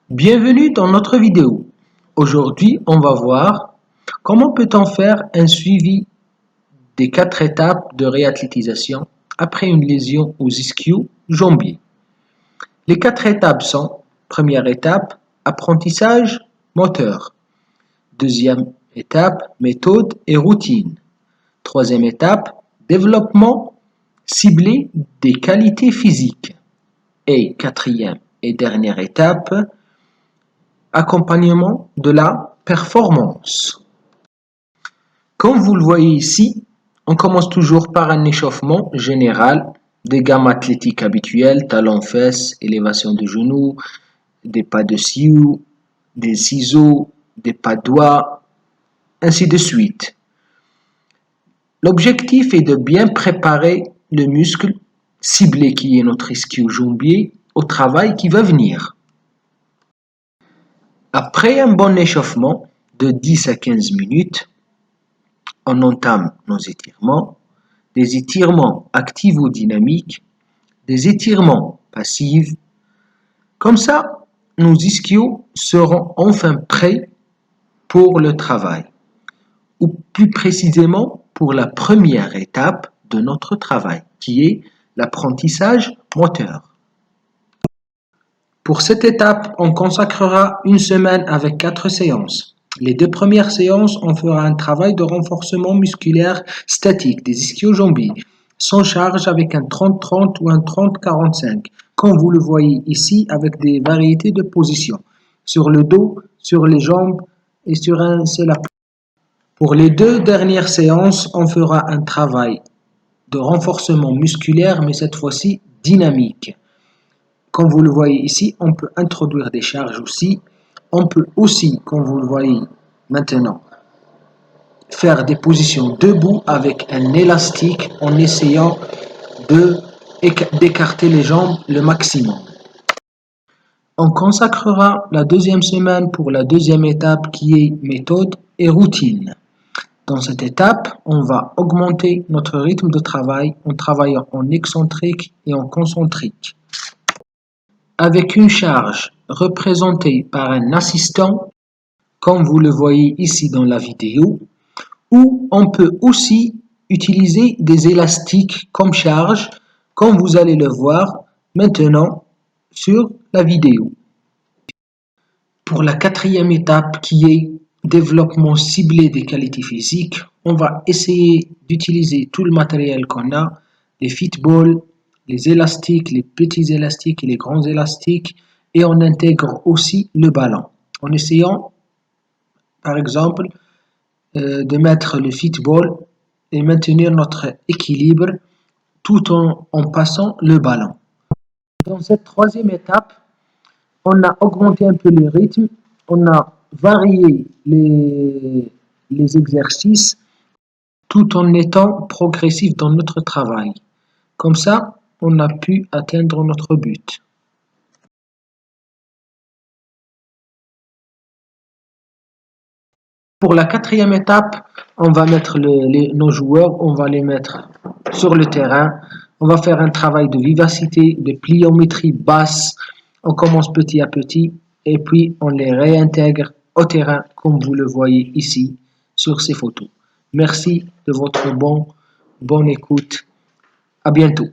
Bienvenue dans notre vidéo. Aujourd'hui, on va voir comment peut-on faire un suivi des 4 étapes de réathlétisation après une lésion aux ischio-jambiers. Les 4 étapes sont: première étape, apprentissage moteur. Deuxième étape, méthode et routine. Troisième étape, développement ciblé des qualités physiques. Et quatrième et dernière étape, accompagnement de la performance. Comme vous le voyez ici, on commence toujours par un échauffement général des gammes athlétiques habituelles, talons-fesses, élévation de genoux, des pas de sioux, des ciseaux, des pas de doigts, ainsi de suite. L'objectif est de bien préparer le muscle ciblé qui est notre ischio-jambier au travail qui va venir. Après un bon échauffement de 10 à 15 minutes, on entame nos étirements, des étirements activo-dynamiques, des étirements passifs. Comme ça, nos ischios seront enfin prêts pour le travail, ou plus précisément pour la première étape de notre travail, qui est l'apprentissage moteur. Pour cette étape, on consacrera une semaine avec 4 séances. Les 2 premières séances, on fera un travail de renforcement musculaire statique des ischio-jambiers, sans charge avec un 30-30 ou un 30-45, comme vous le voyez ici avec des variétés de positions, sur le dos, sur les jambes et sur un seul appui. Pour les 2 dernières séances, on fera un travail de renforcement musculaire, mais cette fois-ci dynamique. Comme vous le voyez ici, on peut introduire des charges aussi. On peut aussi, comme vous le voyez maintenant, faire des positions debout avec un élastique en essayant d'écarter les jambes le maximum. On consacrera la deuxième semaine pour la deuxième étape qui est méthode et routine. Dans cette étape, on va augmenter notre rythme de travail en travaillant en excentrique et en concentrique, avec une charge représentée par un assistant, comme vous le voyez ici dans la vidéo, ou on peut aussi utiliser des élastiques comme charge, comme vous allez le voir maintenant sur la vidéo. Pour la quatrième étape qui est développement ciblé des qualités physiques, on va essayer d'utiliser tout le matériel qu'on a, les fitballs, les élastiques, les petits élastiques et les grands élastiques, et on intègre aussi le ballon, en essayant par exemple de mettre le fitball et maintenir notre équilibre tout en passant le ballon. Dans cette troisième étape, on a augmenté un peu le rythme, on a varié les exercices tout en étant progressif dans notre travail. Comme ça, on a pu atteindre notre but. Pour la quatrième étape, on va mettre nos joueurs, on va les mettre sur le terrain. On va faire un travail de vivacité, de pliométrie basse. On commence petit à petit et puis on les réintègre au terrain comme vous le voyez ici sur ces photos. Merci de votre bonne écoute. À bientôt.